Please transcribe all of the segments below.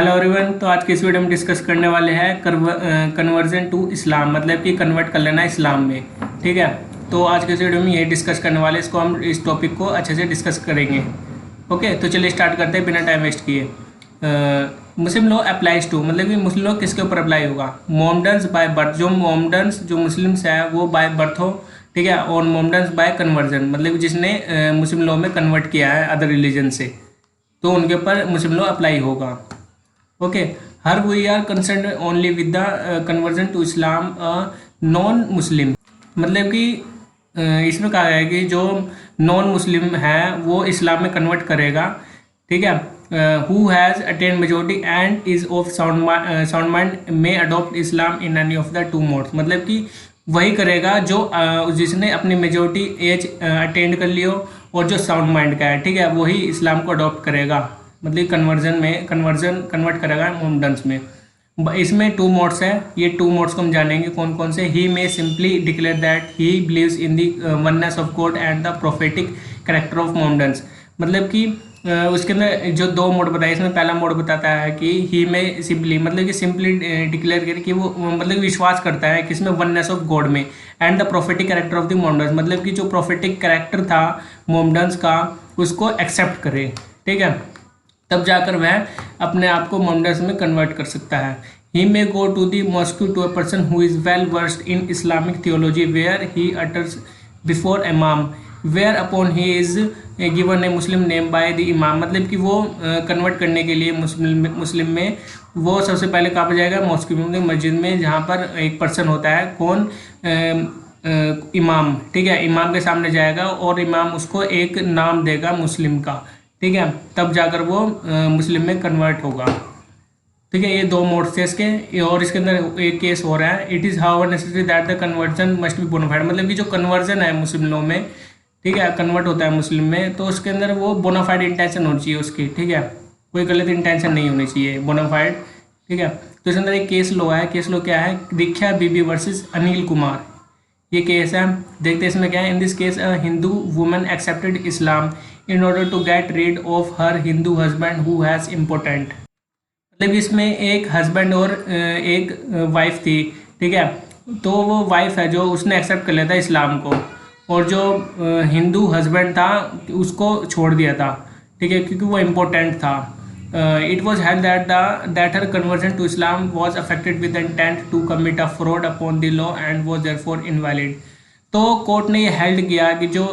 Hello everyone. तो आज की इस वीडियो में डिस्कस करने वाले हैं कन्वर्जन टू इस्लाम, मतलब कि कन्वर्ट कर लेना इस्लाम में। ठीक है, तो आज के इस वीडियो में यही डिस्कस करने वाले हैं। इसको हम इस टॉपिक को अच्छे से डिस्कस करेंगे। ओके, तो चलिए स्टार्ट करते हैं बिना टाइम वेस्ट किए। मुस्लिम लॉ अप्लाइज टू, मतलब कि मुस्लिम लॉ किसके ऊपर अप्लाई होगा? मोमडन्स बाय बर्थ, जो मोमडन्स जो मुस्लिम्स है वो बाय बर्थ हो, ठीक है, और मोमडन्स बाय कन्वर्जन, मतलब जिसने मुस्लिम लॉ में कन्वर्ट किया है अदर रिलीजन से, तो उनके ऊपर मुस्लिम लॉ अप्लाई होगा। Okay, here we are concern only with the conversion to Islam non Muslim, मतलब कि इसमें कहा गया है कि जो नॉन मुस्लिम है वो इस्लाम में कन्वर्ट करेगा। ठीक है, who has attain majority and is of sound mind may adopt Islam in any of the two modes, मतलब कि वही करेगा जो जिसने अपनी मेजोरिटी एज अटेंड कर लियो और जो साउंड माइंड का है, ठीक है, वही इस्लाम को अडॉप्ट करेगा, मतलब कन्वर्ट करेगा मोमडन्स में। इसमें टू मोड्स है, ये टू मोड्स को हम जानेंगे कौन कौन से। He may simply declare that he believes in the oneness of God and the prophetic character of Mohammedans, मतलब कि उसके अंदर जो दो मोड बताए, इसमें पहला मोड बताता है कि ही में सिंपली, मतलब कि सिंपली डिक्लेयर करे कि वो मतलब विश्वास करता है कि इसमें वननेस ऑफ गॉड में, and the prophetic character of the Mohammedans, मतलब कि जो प्रोफेटिक कैरेक्टर था मोमडन्स का उसको एक्सेप्ट करे। ठीक है, तब जाकर वह अपने आप को मोमडन्स में कन्वर्ट कर सकता है। He may go to the mosque to a person who is well versed in Islamic theology where he utters before imam whereupon he is given a Muslim name by the imam, मतलब कि वो convert करने के लिए मुस्लिम में वो सबसे पहले कहाँ पर जाएगा? मॉस्क्यू में, मस्जिद में, जहाँ पर एक पर्सन होता है, कौन? इमाम। ठीक है, इमाम के सामने जाएगा और इमाम उसको एक नाम देगा मुस्लिम का। ठीक है, तब जाकर वो मुस्लिम में कन्वर्ट होगा। ठीक है, ये दो मोड्स थे इसके। और इसके अंदर एक केस हो रहा है, it is however necessary that the conversion must be bona fide, मतलब कि जो कन्वर्जन है मुस्लिम लॉ में, ठीक है, कन्वर्ट होता है मुस्लिम में, तो उसके अंदर वो बोनाफाइड इंटेंशन होनी चाहिए उसकी। ठीक है, कोई गलत इंटेंशन नहीं होनी चाहिए, बोनाफाइड। ठीक है, तो इसके अंदर एक केस लॉ है। केस लॉ क्या है? दीक्षा बीबी वर्सेस अनिल कुमार, ये केस है। देखते हैं इसमें क्या है। In this case a Hindu woman accepted Islam in order to get rid of her Hindu husband who has important, मतलब इसमें एक हस्बैंड और एक वाइफ थी। ठीक है, तो वो वाइफ है जो उसने एक्सेप्ट कर लिया था इस्लाम को, और जो हिंदू हस्बैंड था उसको छोड़ दिया था। ठीक है, क्योंकि वो इम्पोर्टेंट था। It was held that her conversion to Islam was affected with the intent to commit a fraud upon the law and was therefore invalid. तो कोर्ट ने ये हेल्ड किया कि जो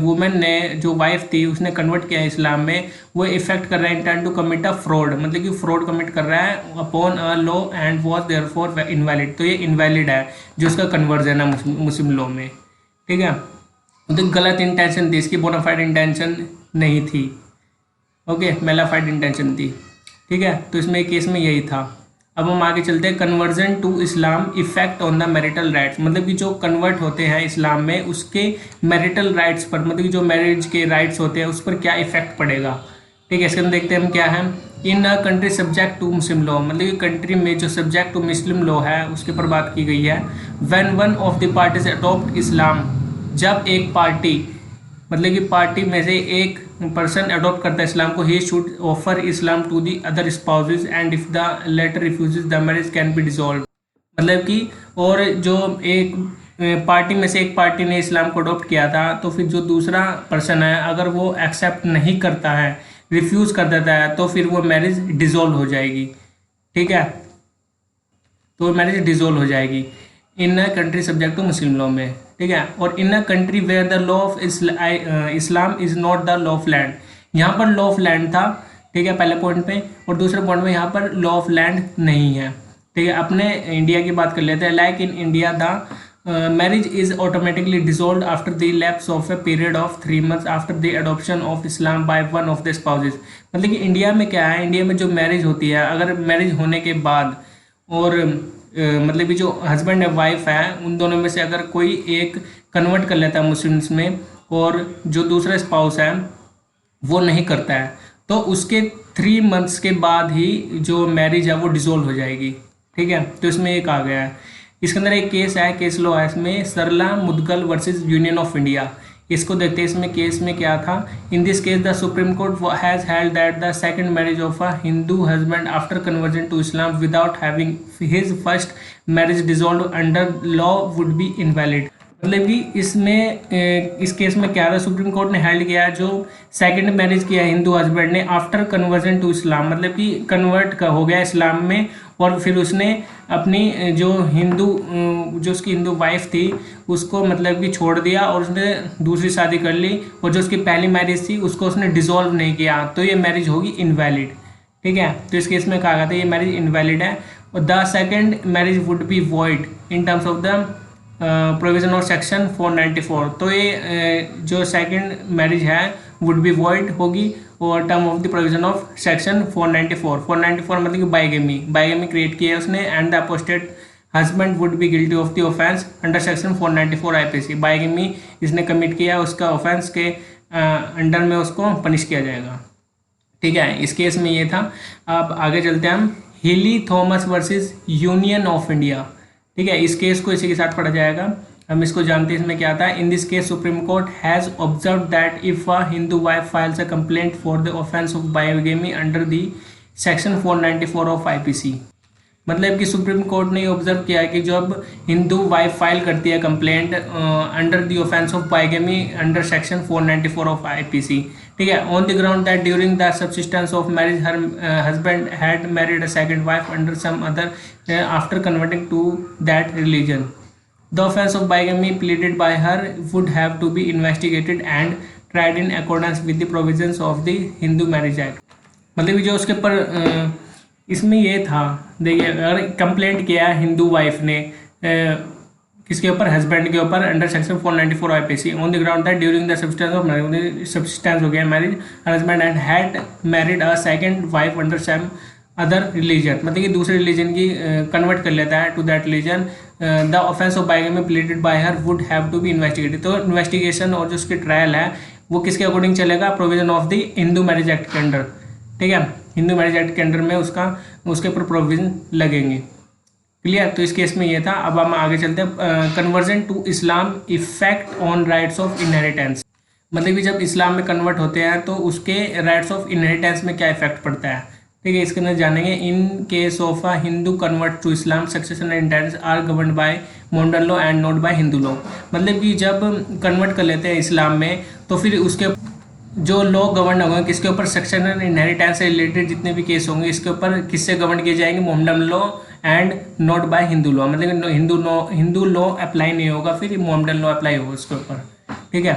वुमेन ने, जो वाइफ थी, उसने कन्वर्ट किया इस्लाम में, वो इफेक्ट कर रहा है intent to commit a fraud, मतलब कि फ्रॉड कमिट कर रहा है upon a law and was therefore invalid, तो ये इनवैलिड है जो उसका कन्वर्जन है मुस्लिम लॉ में। ठीक है, तो गलत इंटेंशन थी इसकी, बोनाफाइड इंटेंशन नहीं थी। ओके, मेलाफाइड इंटेंशन थी। ठीक है, तो इसमें केस में यही था। अब हम आगे चलते हैं। Conversion to Islam effect on the marital rights, मतलब कि जो कन्वर्ट होते हैं इस्लाम में उसके मैरिटल राइट्स पर, मतलब कि जो मैरिज के राइट्स होते हैं उस पर क्या इफेक्ट पड़ेगा। ठीक है, इसके अंदर देखते हैं हम क्या है। In a country subject to Muslim law, मतलब कि कंट्री में जो सब्जेक्ट टू मुस्लिम लॉ है उसके ऊपर बात की गई है। When one of the parties adopt Islam, जब एक पार्टी, मतलब कि पार्टी में से एक पर्सन अडॉप्ट करता है इस्लाम को, he should offer Islam to the other spouses and if the latter refuses the marriage can be dissolve, मतलब कि और जो एक पार्टी में से एक पार्टी ने इस्लाम को अडॉप्ट किया था, तो फिर जो दूसरा पर्सन है अगर वो एक्सेप्ट नहीं करता है, रिफ्यूज कर देता है, तो फिर वो मैरिज डिसॉल्व हो जाएगी। ठीक है, तो मैरिज डिसॉल्व हो जाएगी in a country subject to Muslim law में। ठीक है, और in a country where the law of Islam is not the law of land, यहाँ पर लॉ ऑफ लैंड था। ठीक है, पहले पॉइंट पे, और दूसरे पॉइंट में यहाँ पर लॉ ऑफ लैंड नहीं है। ठीक है, अपने इंडिया की बात कर लेते हैं। Like in India the marriage is automatically dissolve after the lapse of a period of 3 months after the adoption of Islam by one of the spouses, मतलब कि इंडिया में क्या है, इंडिया में जो मैरिज होती है, अगर मैरिज होने के बाद और मतलब कि जो हस्बैंड है वाइफ है, उन दोनों में से अगर कोई एक कन्वर्ट कर लेता है मुस्लिम्स में और जो दूसरा स्पाउस है वो नहीं करता है, तो उसके 3 months के बाद ही जो मैरिज है वो डिसॉल्व हो जाएगी। ठीक है, तो इसमें एक आ गया है। इसके अंदर एक केस है, केस लॉ है इसमें, Sarla Mudgal versus Union of India. इसको देखते हैं। इसमें केस में क्या था। In this case the Supreme Court has held that the second marriage of a Hindu husband after conversion to Islam without having his first marriage dissolve under law would be invalid. मतलब कि इसमें इस case में क्या था, supreme court ने held किया जो सेकंड मैरिज किया हिंदू हस्बैंड ने आफ्टर कन्वर्जन टू इस्लाम, मतलब कि कन्वर्ट का हो गया इस्लाम में, और फिर उसने अपनी जो उसकी हिंदू वाइफ थी उसको मतलब कि छोड़ दिया और उसने दूसरी शादी कर ली, और जो उसकी पहली मैरिज थी उसको उसने डिसॉल्व नहीं किया, तो ये मैरिज होगी इनवैलिड। ठीक है, तो इस केस में कहा गया था ये मैरिज इनवैलिड है। और the second marriage would be void in terms of the provision of section 494। तो ये जो सेकंड मैरिज है वुड बी वॉइड होगी और term of the provision of section 494 मतलब कि बाइगेमी क्रिएट किया है उसने, and the apostate husband would be guilty of the offence under section 494 IPC. Bigamy इसने कमिट किया, उसका ऑफेंस के अंडर में उसको पनिश किया जाएगा। ठीक है, इस केस में ये था। अब आगे चलते हैं हम, हिली Thomas versus Union of India. ठीक है, इस केस को इसी के साथ पढ़ा जाएगा, हम इसको जानते हैं। इसमें क्या था, in this case supreme Court has observe that if a Hindu wife files a complaint for the offence of bigamy under the section 494 of IPC. मतलब कि सुप्रीम कोर्ट ने ऑब्जर्व किया है कि जब हिंदू वाइफ फाइल करती है complaint under the offence of bigamy under section 494 of IPC, ठीक है, on the ground that during the subsistence of marriage her husband had married a second wife under some other after converting to that religion, the offence of bigamy pleaded by her would have to be investigated and tried in accordance with the provisions of the Hindu marriage act. मतलब जो उसके ऊपर इसमें ये था, देखिए अगर complaint किया हिंदू वाइफ ने किसके ऊपर, हस्बैंड के ऊपर under section 494 IPC on the ground that during the substance of marriage, substance हो गया marriage, husband and had married a second wife under some other religion, मतलब कि दूसरे रिलीजन की कन्वर्ट कर लेता है to that religion, the offence of bigamy pleaded by her would have to be investigated. तो इन्वेस्टिगेशन और जो उसकी ट्रायल है वो किसके अकॉर्डिंग चलेगा, provision of the Hindu marriage act के अंडर। ठीक है, हिंदू मैरिज एक्ट के अंडर में उसके ऊपर प्रोविजन लगेंगे। क्लियर, तो इस केस में ये था। अब हम आगे चलते हैं, conversion to Islam effect on rights of inheritance. मतलब कि जब इस्लाम में कन्वर्ट होते हैं तो उसके राइट्स ऑफ इनहेरिटेंस में क्या इफेक्ट पड़ता है। ठीक है, इसके अंदर जानेंगे। In case of a Hindu convert to Islam succession and inheritance are govern by modern law and not by Hindu law. मतलब कि जब कन्वर्ट कर लेते हैं इस्लाम में तो फिर उसके जो लॉ गवर्न होंगे किसके ऊपर, सक्सेशन एंड इनहेरिटेंस से रिलेटेड जितने भी केस होंगे इसके ऊपर किससे गवर्न किए जाएंगे, Mohammedan law and not by Hindu law. मतलब हिंदू लॉ अप्लाई नहीं होगा, फिर मोहम्मदन लॉ अप्लाई होगा उसके ऊपर। ठीक है,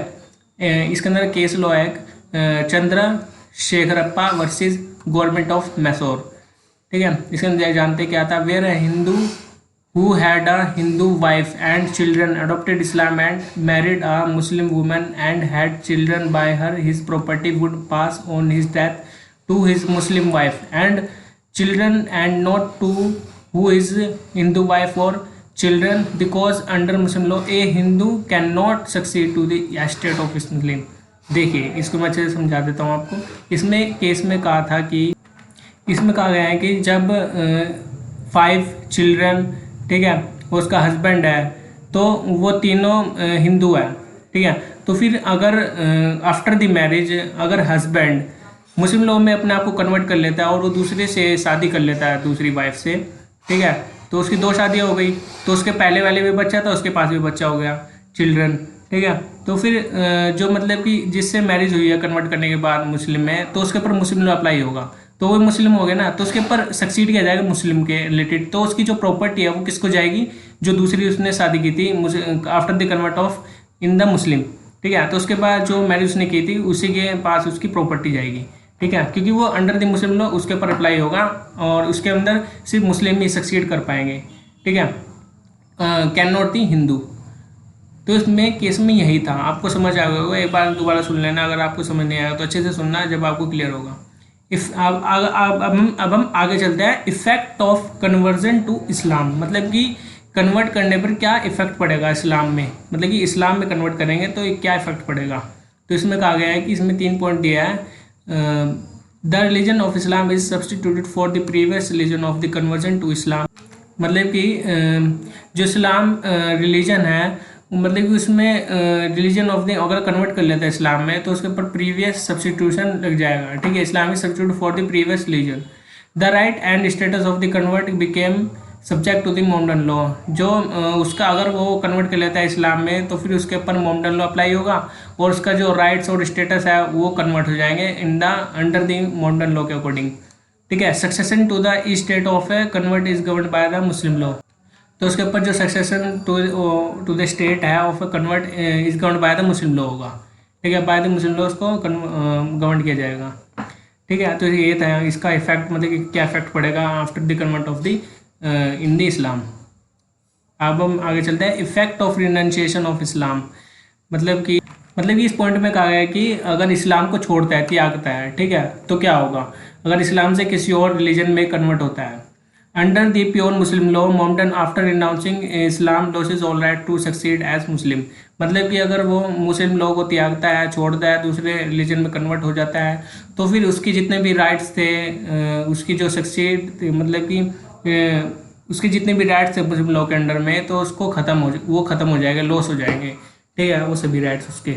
इसके अंदर केस लॉ है Chandrashekharappa versus government of Mysore. ठीक है, इसके अंदर जानते क्या था, where Hindu who had a Hindu wife and children adopted Islam and married a Muslim woman and had children by her, his property would pass on his death to his Muslim wife and children and not to who is Hindu wife or children, because under Muslim law a Hindu cannot succeed to the estate of Muslim। देखिए इसको मैं अच्छे से समझा देता हूँ आपको। इसमें केस में कहा था कि इसमें कहा गया है कि जब 5 चिल्ड्रन, ठीक है, उसका हस्बैंड है तो वो तीनों हिंदू है। ठीक है, तो फिर अगर आफ्टर द मैरिज अगर हस्बैंड मुस्लिम लॉ में अपने आप को कन्वर्ट कर लेता है और वो दूसरे से शादी कर लेता है दूसरी वाइफ से, ठीक है, तो उसकी 2 शादियाँ हो गई, तो उसके पहले वाले भी बच्चा था, उसके पास भी बच्चा हो गया, चिल्ड्रन। ठीक है, तो फिर जो मतलब कि जिससे मैरिज हुई है कन्वर्ट करने के बाद मुस्लिम में, तो उसके ऊपर मुस्लिम लॉ अप्लाई होगा, तो वो मुस्लिम हो गया ना, तो उसके ऊपर सक्सीड किया जाएगा मुस्लिम के रिलेटेड। तो उसकी जो प्रॉपर्टी है वो किसको जाएगी, जो दूसरी उसने शादी की थी after the convert of in the Muslim. ठीक है, तो उसके बाद जो मैरिज उसने की थी उसी के पास उसकी प्रॉपर्टी जाएगी। ठीक है, क्योंकि वो अंडर द मुस्लिम लॉ उसके ऊपर अप्लाई होगा और उसके अंदर सिर्फ मुस्लिम ही सक्सीड कर पाएंगे। ठीक है, कैन नॉट दी हिंदू। तो इसमें केस में यही था, आपको समझ आ गया होगा। एक बार दोबारा सुन लेना, अगर आपको समझ नहीं आया तो अच्छे से सुनना जब आपको क्लियर होगा। अब हम आगे चलते हैं, effect of conversion to Islam. मतलब कि कन्वर्ट करने पर क्या इफेक्ट पड़ेगा इस्लाम में, मतलब कि इस्लाम में कन्वर्ट करेंगे तो क्या इफेक्ट पड़ेगा। तो इसमें कहा गया है कि इसमें 3 पॉइंट दिया है। The religion of Islam is substituted for the previous religion of the conversion to Islam. मतलब कि जो इस्लाम रिलीजन है मतलब कि उसमें रिलीजन ऑफ द अगर कन्वर्ट कर लेता है इस्लाम में तो उसके ऊपर प्रीवियस सब्सटीट्यूशन लग जाएगा, ठीक है, Islamic substitute for the previous religion. The right and status of the convert became subject to the Mohammedan law. जो उसका अगर वो कन्वर्ट कर लेता है इस्लाम में तो फिर उसके ऊपर मोमडन लॉ अप्लाई होगा और उसका जो राइट्स और स्टेटस है वो कन्वर्ट हो जाएंगे in the under the Mohammedan law के अकॉर्डिंग, ठीक है। Succession to the estate of a convert is govern by the Muslim law. तो उसके ऊपर जो सक्सेशन टू द स्टेट है of a convert is govern by the Muslim law होगा, ठीक है, बाय द मुस्लिम लॉ उसको गवर्न किया जाएगा, ठीक है। तो ये था इसका इफेक्ट, मतलब कि क्या इफेक्ट पड़ेगा after the convert of the in the Islam. अब हम आगे चलते हैं, effect of renunciation of Islam. मतलब कि इस पॉइंट में कहा गया है कि अगर इस्लाम को छोड़ता है, त्यागता है, ठीक है, तो क्या होगा अगर इस्लाम से किसी और रिलीजन में कन्वर्ट होता है। Under the pure Muslim law Mohammedan after renouncing Islam loses all right to succeed as Muslim. मतलब कि अगर वो मुस्लिम लॉ को त्यागता है, छोड़ता है, दूसरे रिलीजन में कन्वर्ट हो जाता है तो फिर उसकी जितने भी राइट्स थे, उसकी जो सक्सीड, मतलब कि उसके जितने भी राइट्स थे मुस्लिम लॉ के अंडर में, तो उसको वो ख़त्म हो जाएगा, लॉस हो जाएंगे, ठीक है, वो सभी राइट्स उसके।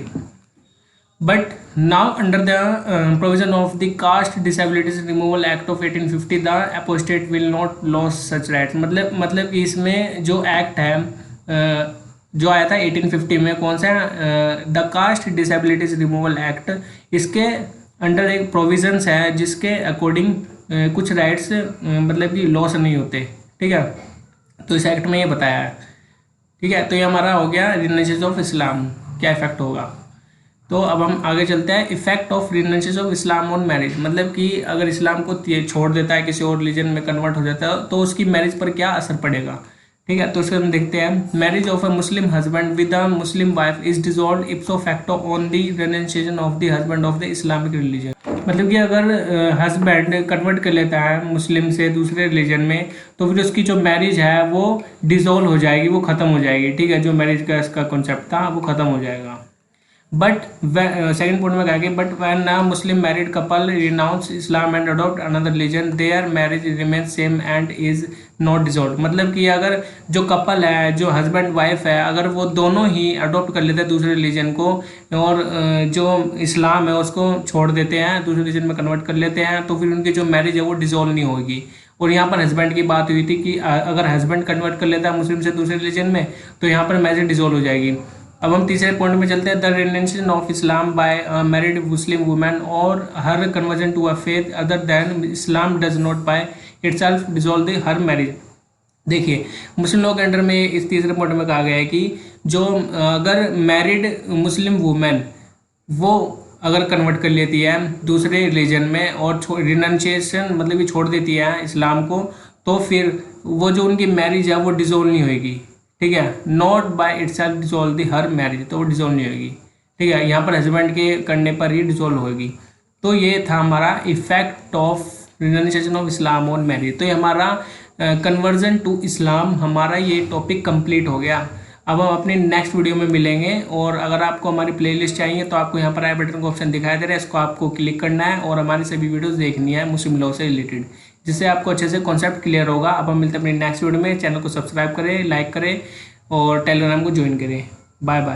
But now under the provision of the caste disabilities removal act of 1850 the apostate will not lose such rights. मतलब कि इसमें जो एक्ट है जो आया था 1850 में, कौन सा, the caste disabilities removal act, इसके अंडर एक प्रोविजंस है जिसके अकॉर्डिंग कुछ राइट्स मतलब कि लॉस नहीं होते, ठीक है। तो इस एक्ट में ये बताया है, ठीक है। तो ये हमारा हो गया रिनाउंसिएशन ऑफ इस्लाम, क्या इफेक्ट होगा। तो अब हम आगे चलते हैं, effect of renunciation of Islam on marriage. मतलब कि अगर इस्लाम को छोड़ देता है, किसी और रिलीजन में कन्वर्ट हो जाता है, तो उसकी मैरिज पर क्या असर पड़ेगा, ठीक है। तो उसको हम देखते हैं, marriage of a Muslim husband with a Muslim wife is dissolved इप्सो facto on the renunciation of the husband of the Islamic religion. मतलब कि अगर हस्बैंड कन्वर्ट कर लेता है मुस्लिम से दूसरे रिलीजन में तो फिर उसकी जो मैरिज है वो डिसॉल्व हो जाएगी, वो ख़त्म हो जाएगी, ठीक है। जो मैरिज का इसका कॉन्सेप्ट था वो ख़त्म हो जाएगा। बट सेकंड पॉइंट में कहा कि but when a Muslim married couple renounce Islam and adopt another religion their marriage remain same and is not dissolve. मतलब कि अगर जो कपल है, जो हस्बैंड वाइफ है, अगर वो दोनों ही अडॉप्ट कर लेते हैं दूसरे रिलीजन को और जो इस्लाम है उसको छोड़ देते हैं, दूसरे रिलीजन में कन्वर्ट कर लेते हैं, तो फिर उनकी जो मैरिज है वो डिसॉल्व नहीं होगी। और यहाँ पर हस्बैंड की बात हुई थी कि अगर हस्बैंड कन्वर्ट कर लेता है मुस्लिम से दूसरे रिलीजन में तो यहाँ पर मैरिज डिसॉल्व हो जाएगी। अब हम तीसरे पॉइंट में चलते हैं, the renunciation of Islam by married Muslim women और her conversion to a faith other than Islam does not by itself dissolve the her marriage. देखिए, मुस्लिम लोग के अंडर में इस तीसरे पॉइंट में कहा गया है कि जो अगर मैरिड मुस्लिम वुमेन वो अगर कन्वर्ट कर लेती है दूसरे रिलीजन में और रिनाउंसिएशन मतलब कि छोड़ देती है इस्लाम को, तो फिर वो जो उनकी मैरिज है वो डिसॉल्व नहीं होगी, ठीक है। Not by itself dissolve the her marriage, तो वो डिसॉल्व नहीं होगी, ठीक है। यहाँ पर हस्बैंड के करने पर ही डिसॉल्व होगी। तो ये था हमारा effect of renunciation of Islam on marriage. तो ये हमारा कन्वर्जन टू इस्लाम, हमारा ये टॉपिक कंप्लीट हो गया। अब हम अपने नेक्स्ट वीडियो में मिलेंगे, और अगर आपको हमारी प्लेलिस्ट चाहिए तो आपको यहाँ पर आई बटन का ऑप्शन दिखाई दे रहा है, इसको आपको क्लिक करना है और हमारी सभी वीडियोस देखनी है मुस्लिम लॉ से रिलेटेड, जिससे आपको अच्छे से कॉन्सेप्ट क्लियर होगा। अब हम मिलते हैं अपने नेक्स्ट वीडियो में। चैनल को सब्सक्राइब करें, लाइक करें और टेलीग्राम को ज्वाइन करें। Bye bye.